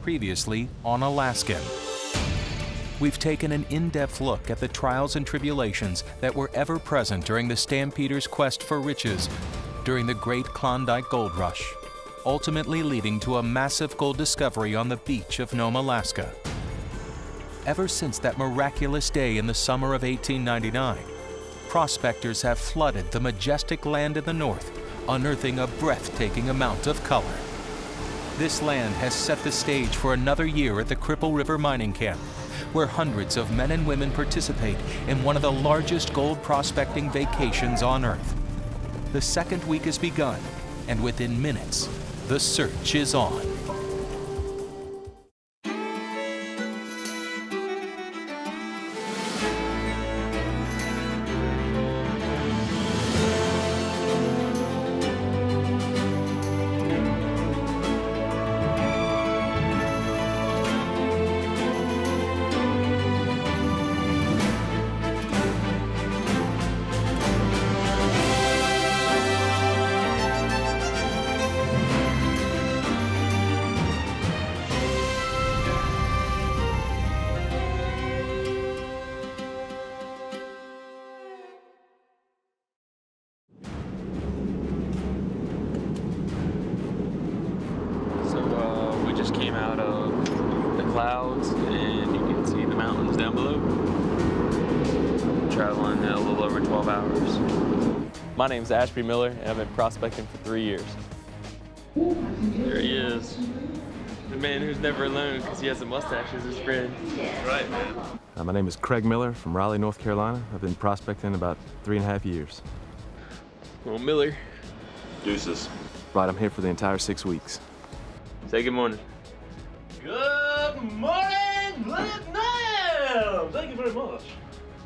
previously on Alaskan. We've taken an in-depth look at the trials and tribulations that were ever present during the Stampeders' quest for riches during the Great Klondike Gold Rush, ultimately leading to a massive gold discovery on the beach of Nome, Alaska. Ever since that miraculous day in the summer of 1899, prospectors have flooded the majestic land in the north, unearthing a breathtaking amount of color. This land has set the stage for another year at the Cripple River Mining Camp, where hundreds of men and women participate in one of the largest gold prospecting vacations on Earth. The second week has begun, and within minutes, the search is on. Came out of the clouds and you can see the mountains down below. Traveling a little over 12 hours. My name's Ashby Miller and I've been prospecting for 3 years. There he is. The man who's never alone because he has a mustache as his friend. That's right, man. My name is Craig Miller from Raleigh, North Carolina. I've been prospecting about 3.5 years. Well, Miller. Deuces. Right, I'm here for the entire 6 weeks. Say good morning. Good morning, Vietnam! Thank you very much.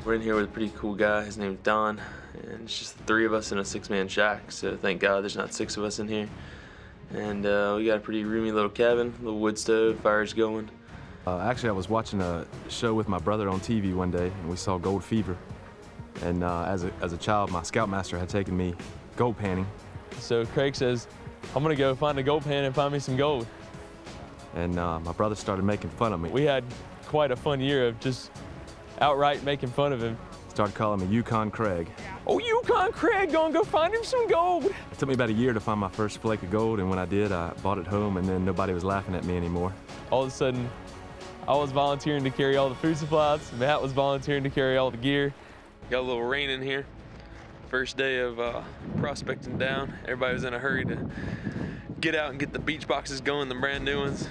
We're in here with a pretty cool guy. His name's Don, and it's just the 3 of us in a 6-man shack. So thank God there's not 6 of us in here. And we got a pretty roomy little cabin, little wood stove, fire's going. Actually, I was watching a show with my brother on TV one day, and we saw gold fever. And as a child, my scoutmaster had taken me gold panning. So Craig says, I'm gonna go find a gold pan and find me some gold. And my brother started making fun of me. We had quite a fun year of just outright making fun of him. Started calling me Yukon Craig. Oh, Yukon Craig, gonna go find him some gold. It took me about a year to find my first flake of gold, and when I did, I bought it home, and then nobody was laughing at me anymore. All of a sudden, I was volunteering to carry all the food supplies. Matt was volunteering to carry all the gear. Got a little rain in here. First day of prospecting down. Everybody was in a hurry to get out and get the beach boxes going, the brand new ones.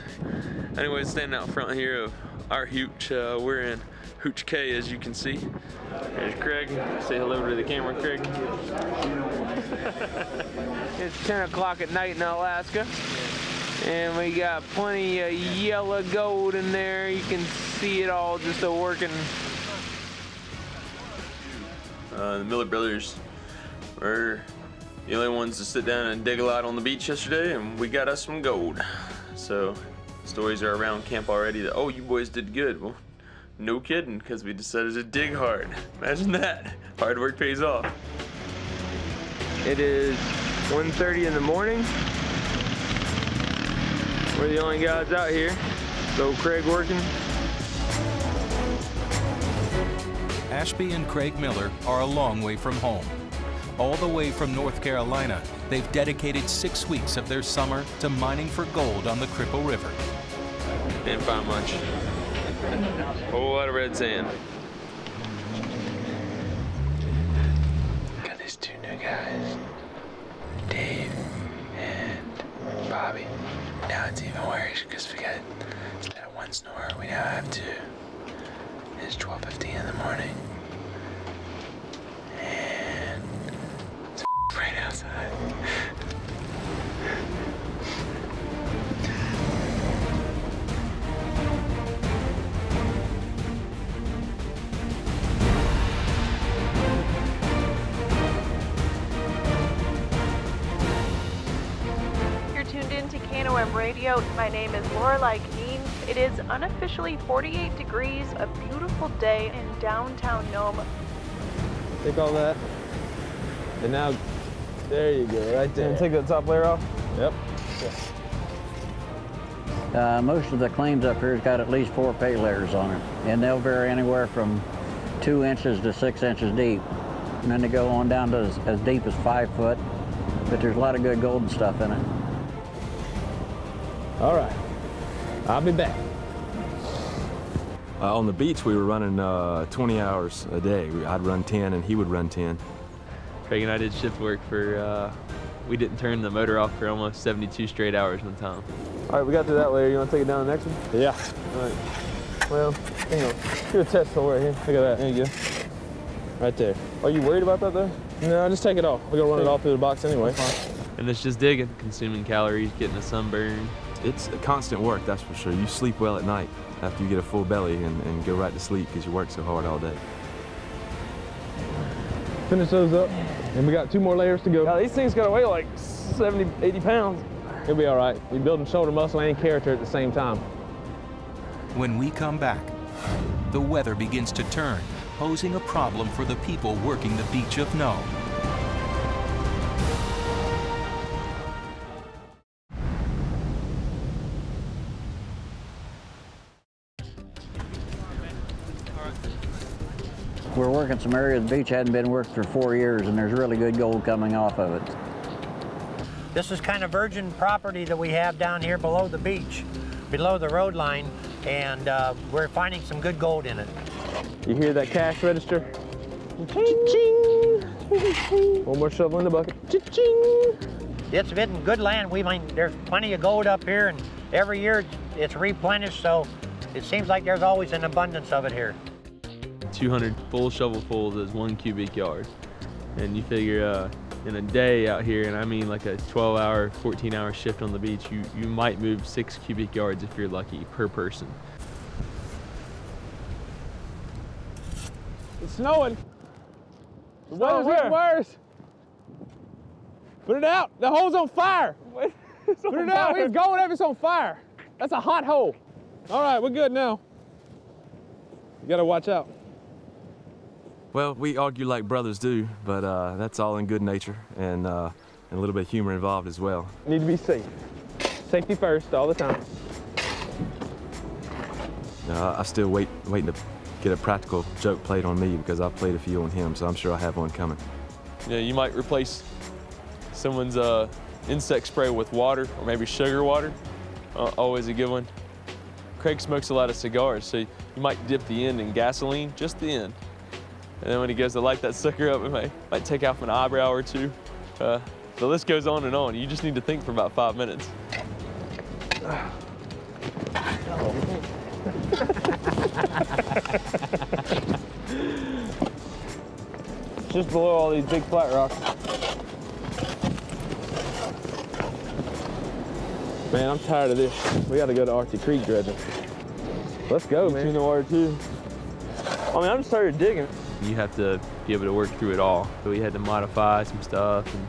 Anyways, standing out front here of our hooch. We're in Hooch K, as you can see. There's Craig. Say hello to the camera, Craig. It's 10 o'clock at night in Alaska, and we got plenty of yellow gold in there. You can see it all just working. The Miller brothers were the only ones to sit down and dig a lot on the beach yesterday, and we got us some gold. So stories are around camp already that, oh, you boys did good. Well, no kidding, because we decided to dig hard. Imagine that. Hard work pays off. It is 1:30 in the morning. We're the only guys out here. So Craig working. Ashby and Craig Miller are a long way from home. All the way from North Carolina, they've dedicated 6 weeks of their summer to mining for gold on the Cripple River. Didn't find much. Whole lot of red sand. Got these 2 new guys, Dave and Bobby. Now it's even worse because we got, instead of 1 snore, we now have 2. It's 12:15 in the morning. And it's right outside. You're tuned in to KNOM Radio. My name is Lorelei Kneen. It is unofficially 48 degrees, a beautiful day in downtown Nome. Take all that. And now, there you go, right there. And take that top layer off? Yep. Yeah. Most of the claims up here has got at least 4 pay layers on it, and they'll vary anywhere from 2 inches to 6 inches deep. And then they go on down to as deep as 5 foot, but there's a lot of good golden stuff in it. All right, I'll be back. On the beach, we were running 20 hours a day. I'd run 10 and he would run 10. Craig and I did shift work for, we didn't turn the motor off for almost 72 straight hours one time. All right, we got through that layer. You want to take it down the next one? Yeah. All right. Well, hang on. Do a test hole right here. Look at that. There you go. Right there. Are you worried about that though? No, just take it off. We're gonna run it all through the box anyway. And it's just digging, consuming calories, getting a sunburn. It's constant work, that's for sure. You sleep well at night after you get a full belly and go right to sleep because you work so hard all day. Finish those up, and we got 2 more layers to go. Now, these things gotta weigh like 70, 80 pounds. It'll be all right. You're building shoulder muscle and character at the same time. When we come back, the weather begins to turn, posing a problem for the people working the beach of No. We're working some area of the beach hadn't been worked for 4 years, and there's really good gold coming off of it. This is kind of virgin property that we have down here below the beach, below the road line, and we're finding some good gold in it. You hear that cash register? Cha-ching! One more shovel in the bucket. Cha-ching! It's been good land. We mean, there's plenty of gold up here, and every year it's replenished, so it seems like there's always an abundance of it here. 200 full shovelfuls is 1 cubic yard. And you figure in a day out here, and I mean like a 12-hour, 14-hour shift on the beach, you might move 6 cubic yards if you're lucky per person. It's snowing. The weather's getting worse. Put it out. The hole's on fire. Put it out. It's going up. It's on fire. That's a hot hole. All right, we're good now. You gotta watch out. Well, we argue like brothers do, but that's all in good nature and a little bit of humor involved as well. Need to be safe. Safety first all the time. I still waiting to get a practical joke played on me because I've played a few on him, so I'm sure I have one coming. Yeah, you might replace someone's insect spray with water or maybe sugar water. Always a good one. Craig smokes a lot of cigars, so you might dip the end in gasoline, just the end. And then when he goes to light that sucker up, it might take off an eyebrow or 2. The list goes on and on. You just need to think for about 5 minutes. Just below all these big flat rocks. Man, I'm tired of this. We gotta go to Arctic Creek dredging. Let's go, man. In the water too. I mean, I'm just tired of digging. You have to be able to work through it all. So we had to modify some stuff and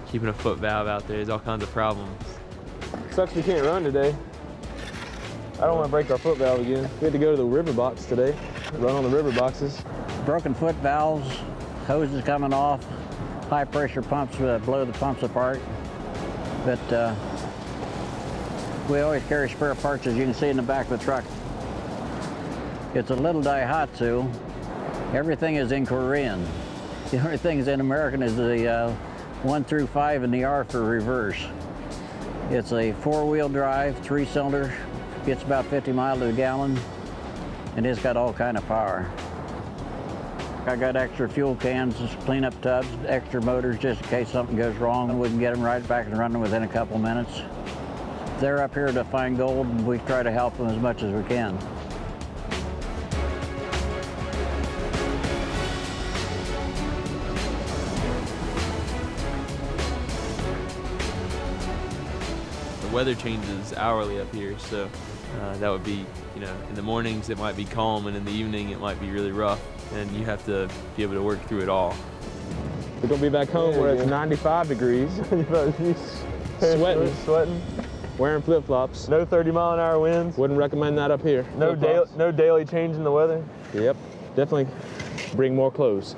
keeping a foot valve out there. There's all kinds of problems. Sucks we can't run today. I don't want to break our foot valve again. We had to go to the river box today, run on the river boxes. Broken foot valves, hoses coming off, high pressure pumps blow the pumps apart. But we always carry spare parts, as you can see in the back of the truck. It's a little Daihatsu. Everything is in Korean. The only things in American is the 1 through 5 and the R for reverse. It's a 4-wheel drive, 3-cylinder, gets about 50 miles to the gallon, and it's got all kind of power. I got extra fuel cans, cleanup tubs, extra motors just in case something goes wrong. We can get them right back and running within a couple minutes. They're up here to find gold, and we try to help them as much as we can. The weather changes hourly up here, so that would be, you know, in the mornings it might be calm, and in the evening it might be really rough, and you have to be able to work through it all. We're gonna be back home where it's 95 degrees. Sweating. Wearing flip-flops. No 30-mile-an-hour winds. Wouldn't recommend that up here. No daily change in the weather. Yep. Definitely bring more clothes.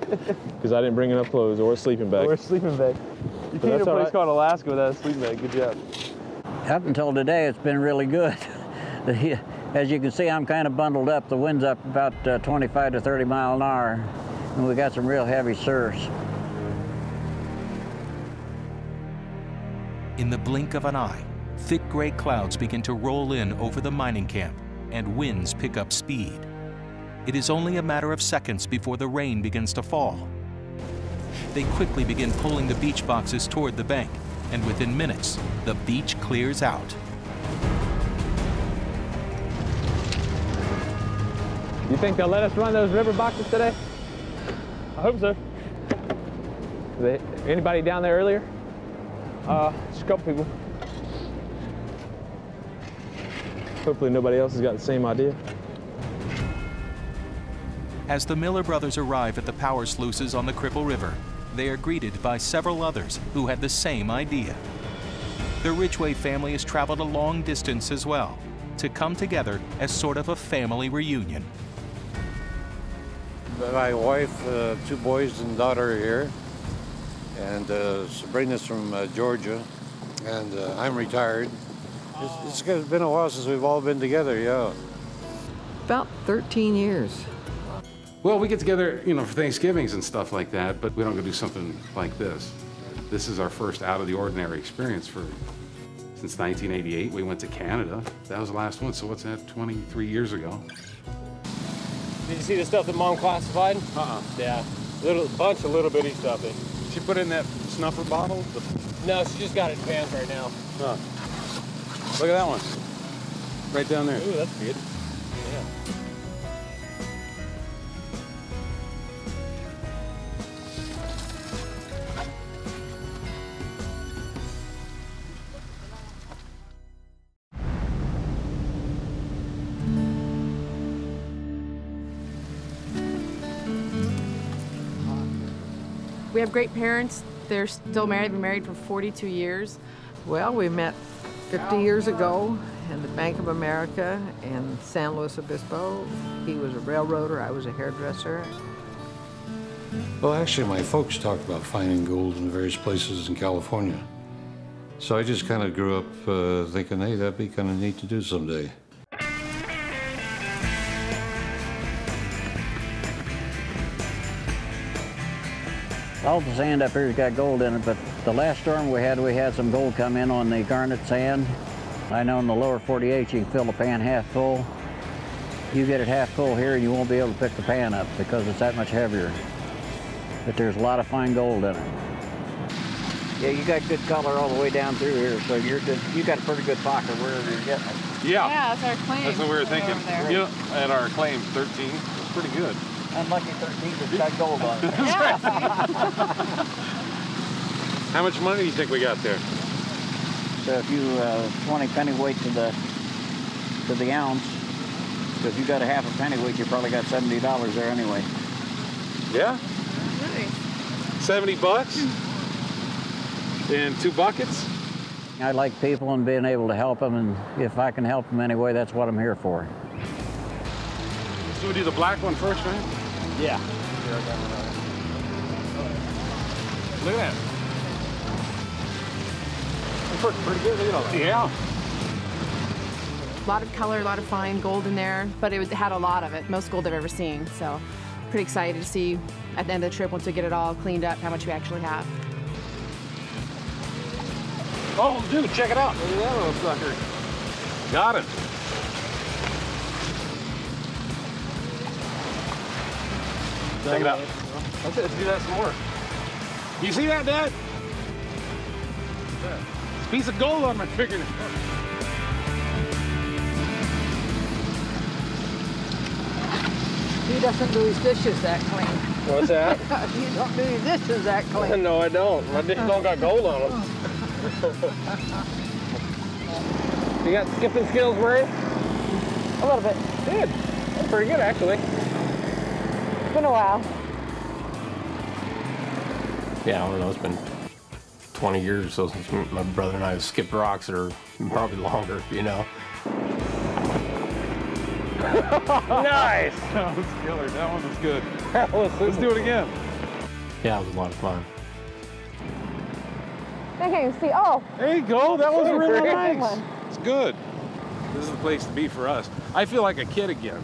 Because I didn't bring enough clothes or a sleeping bag. Or a sleeping bag. You came to a place called Alaska without a sleeping bag. Good job. Up until today, it's been really good. As you can see, I'm kind of bundled up. The wind's up about 25 to 30 miles an hour, and we got some real heavy surfs. In the blink of an eye, thick gray clouds begin to roll in over the mining camp, and winds pick up speed. It is only a matter of seconds before the rain begins to fall. They quickly begin pulling the beach boxes toward the bank, and within minutes, the beach clears out. You think they'll let us run those river boxes today? I hope so. Anybody down there earlier? Just a couple people. Hopefully nobody else has got the same idea. As the Miller brothers arrive at the power sluices on the Cripple River, they are greeted by several others who had the same idea. The Ridgway family has traveled a long distance as well to come together as sort of a family reunion. My wife, 2 boys and daughter are here, and Sabrina's from Georgia, and I'm retired. It's been a while since we've all been together, yeah. About 13 years. Well, we get together, you know, for Thanksgivings and stuff like that, but we don't go do something like this. This is our first out-of-the-ordinary experience since 1988. We went to Canada. That was the last one, so what's that, 23 years ago? Did you see the stuff that Mom classified? Yeah, bunch of little bitty stuff. She put in that snuffer bottle? No, she just got it in pans right now. Huh. Look at that one, right down there. Ooh, that's good. Yeah. We have great parents. They're still married. They've been married for 42 years. Well, we met 50 years ago in the Bank of America in San Luis Obispo. He was a railroader, I was a hairdresser. Well, actually, my folks talked about finding gold in various places in California. So I just kind of grew up thinking, hey, that'd be kind of neat to do someday. All the sand up here's got gold in it, but the last storm we had some gold come in on the garnet sand. I know in the lower 48 you can fill the pan half full. You get it half full here and you won't be able to pick the pan up because it's that much heavier. But there's a lot of fine gold in it. Yeah, you got good color all the way down through here, so you're good. You got a pretty good pocket wherever you're getting it. Yeah. Yeah, that's our claim. That's what we were thinking. Yeah, at our claim, 13. It's pretty good. Unlucky 13, it's got gold on it. Yeah. How much money do you think we got there? So if you 20 pennyweight to the ounce, so if you got a half a pennyweight, you probably got $70 there anyway. Yeah? Really? 70 bucks? In 2 buckets? I like people and being able to help them, and if I can help them anyway, that's what I'm here for. So we do the black one first, right? Yeah. Look at that. It's working pretty good. Look at all that. Yeah. A lot of color, a lot of fine gold in there, but it had a lot of it. Most gold I've ever seen. So pretty excited to see at the end of the trip, once we get it all cleaned up, how much we actually have. Oh, dude, check it out. Look at that little sucker. Got it. Check it out. Let's do that some more. You see that, Dad? Piece of gold on my finger. He doesn't do his dishes that clean. What's that? You don't do your dishes that clean. No, I don't. My dishes don't got gold on them. You got skipping skills, Marie? A little bit. Good. That's pretty good, actually. It's been a while. Yeah, I don't know, it's been 20 years or so since my brother and I have skipped rocks, or probably longer, you know. Nice! That was killer. That one was good. Let's do it again. Yeah, it was a lot of fun. I can't even see. Oh. There you go. That was really Great. nice. It's good. This is the place to be for us. I feel like a kid again.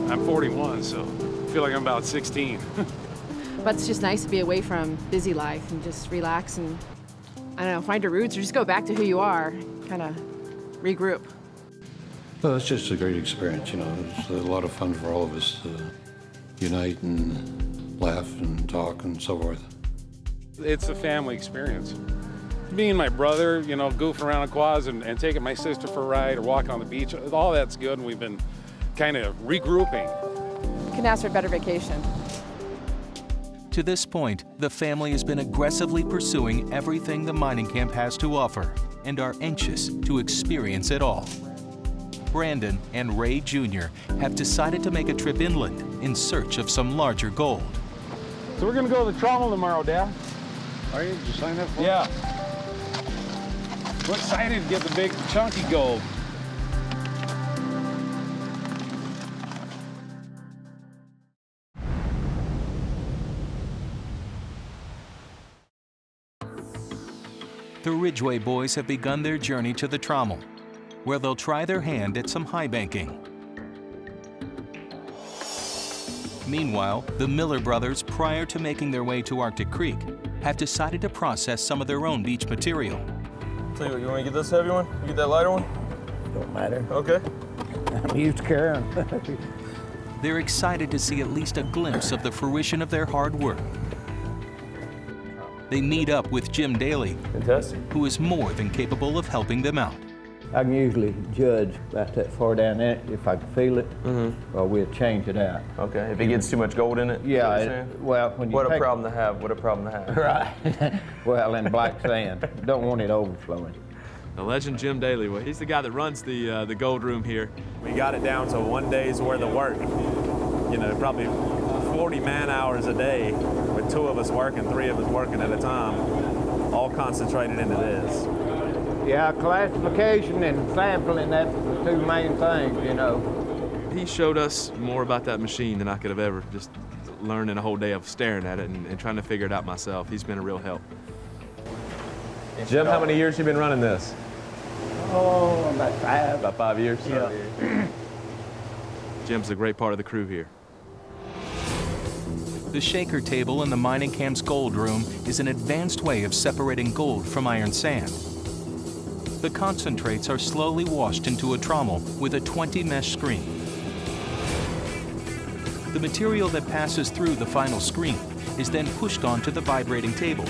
I'm 41, so I feel like I'm about 16. But it's just nice to be away from busy life and just relax and, I don't know, find your roots or just go back to who you are, kind of regroup. Well, it's just a great experience, you know. It's a lot of fun for all of us to unite and laugh and talk and so forth. It's a family experience. Me and my brother, you know, goofing around on quads and taking my sister for a ride or walking on the beach, all that's good, and we've been kind of regrouping. Couldn't ask for a better vacation. To this point, the family has been aggressively pursuing everything the mining camp has to offer and are anxious to experience it all. Brandon and Ray Jr. have decided to make a trip inland in search of some larger gold. So we're gonna go to the trommel tomorrow, Dad. Are you? Did you sign up for it? Yeah. We're excited to get the big chunky gold. The Ridgway boys have begun their journey to the trommel, where they'll try their hand at some high banking. Meanwhile, the Miller brothers, prior to making their way to Arctic Creek, have decided to process some of their own beach material. Tell you what, you want to get this heavy one? You get that lighter one? Don't matter. Okay. I'm used to carrying. They're excited to see at least a glimpse of the fruition of their hard work. They meet up with Jim Daly, who is more than capable of helping them out. I can usually judge about that far down there. If I can feel it, well, we'll change it out. Okay, if it gets too much gold in it? Yeah, well, when you What a problem to have, what a problem to have. Right. Well, in black sand. Don't want it overflowing. The legend Jim Daly, well, he's the guy that runs the gold room here. We got it down to 1 day's worth of work. You know, probably 40 man-hours a day with 2 of us working, 3 of us working at a time, all concentrated into this. Yeah, classification and sampling, that's the 2 main things, you know. He showed us more about that machine than I could have ever just learned in a whole day of staring at it and trying to figure it out myself. He's been a real help. Jim, how many years you been running this? Oh, about 5. About 5 years? Yeah. Jim's a great part of the crew here. The shaker table in the mining camp's gold room is an advanced way of separating gold from iron sand. The concentrates are slowly washed into a trommel with a 20-mesh screen. The material that passes through the final screen is then pushed onto the vibrating table.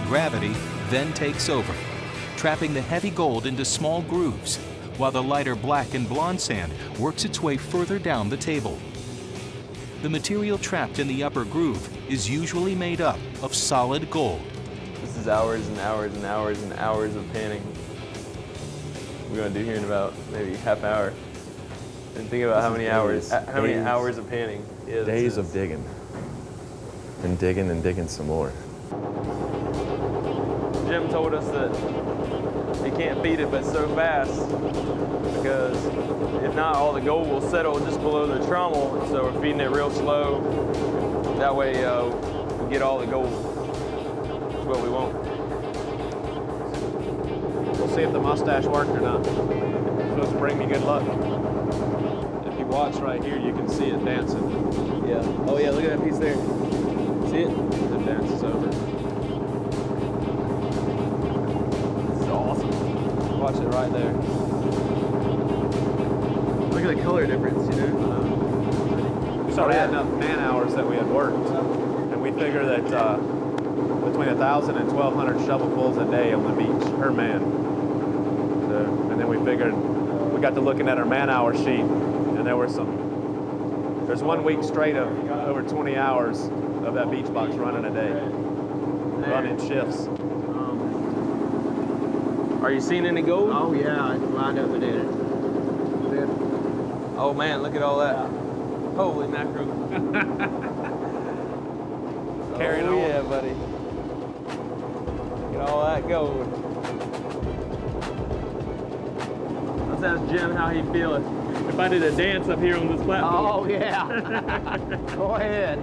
Gravity then takes over, trapping the heavy gold into small grooves, while the lighter black and blonde sand works its way further down the table. The material trapped in the upper groove is usually made up of solid gold. This is hours and hours and hours and hours of panning. We're going to do here in about maybe half hour. And think about how many hours of panning is. Days of digging. And digging and digging some more. Jim told us that you can't feed it but so fast, because if not, all the gold will settle just below the trommel. So we're feeding it real slow. That way we get all the gold. That's what we want. We'll see if the mustache worked or not. It's supposed to bring me good luck. If you watch right here, you can see it dancing. Yeah. Oh yeah, look at that piece there. See it? It dances over. This is awesome. Watch it right there. Look at the color difference, you know? We started adding up man-hours that we had worked, and we figure that between 1,000 and 1,200 shovelfuls a day on the beach per man. So, and then we figured, we got to looking at our man-hour sheet, and there's 1 week straight of over 20 hours of that beach box running a day, running shifts. Are you seeing any gold? Oh yeah, it's lined up with it. Oh man, look at all that. Holy mackerel. Carrying on. Yeah, buddy. Look at all that gold. Let's ask Jim how he feeling. if I did a dance up here on this platform. Oh, yeah. Go ahead.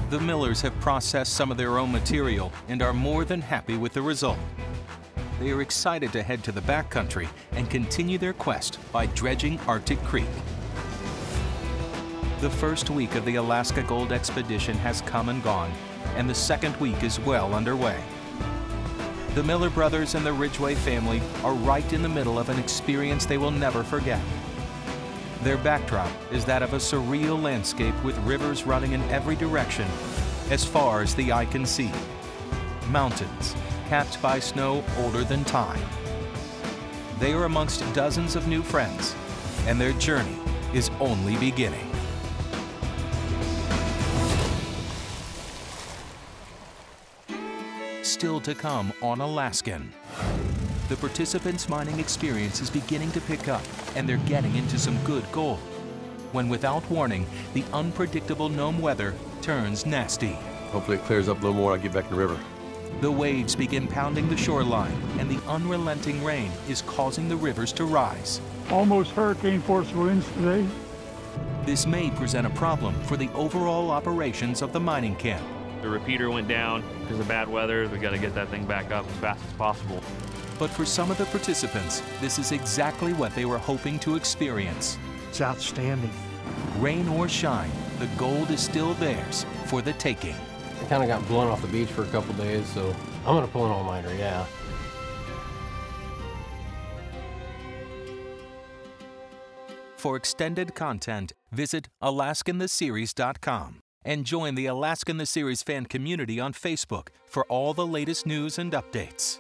The Millers have processed some of their own material and are more than happy with the result. They are excited to head to the backcountry and continue their quest by dredging Arctic Creek. The first week of the Alaska Gold Expedition has come and gone, and the second week is well underway. The Miller brothers and the Ridgway family are right in the middle of an experience they will never forget. Their backdrop is that of a surreal landscape with rivers running in every direction as far as the eye can see. Mountains capped by snow older than time. They are amongst dozens of new friends, and their journey is only beginning. Still to come on Alaskan. The participants' mining experience is beginning to pick up, and they're getting into some good gold. When without warning, the unpredictable Nome weather turns nasty. Hopefully it clears up a little more and I get back in the river. The waves begin pounding the shoreline, and the unrelenting rain is causing the rivers to rise. Almost hurricane force winds today. This may present a problem for the overall operations of the mining camp. The repeater went down because of bad weather. We got to get that thing back up as fast as possible. But for some of the participants, this is exactly what they were hoping to experience. It's outstanding. Rain or shine, the gold is still theirs for the taking. I kind of got blown off the beach for a couple days, so I'm going to pull an all-nighter, yeah. For extended content, visit AlaskanTheSeries.com and join the Alaskan the Series fan community on Facebook for all the latest news and updates.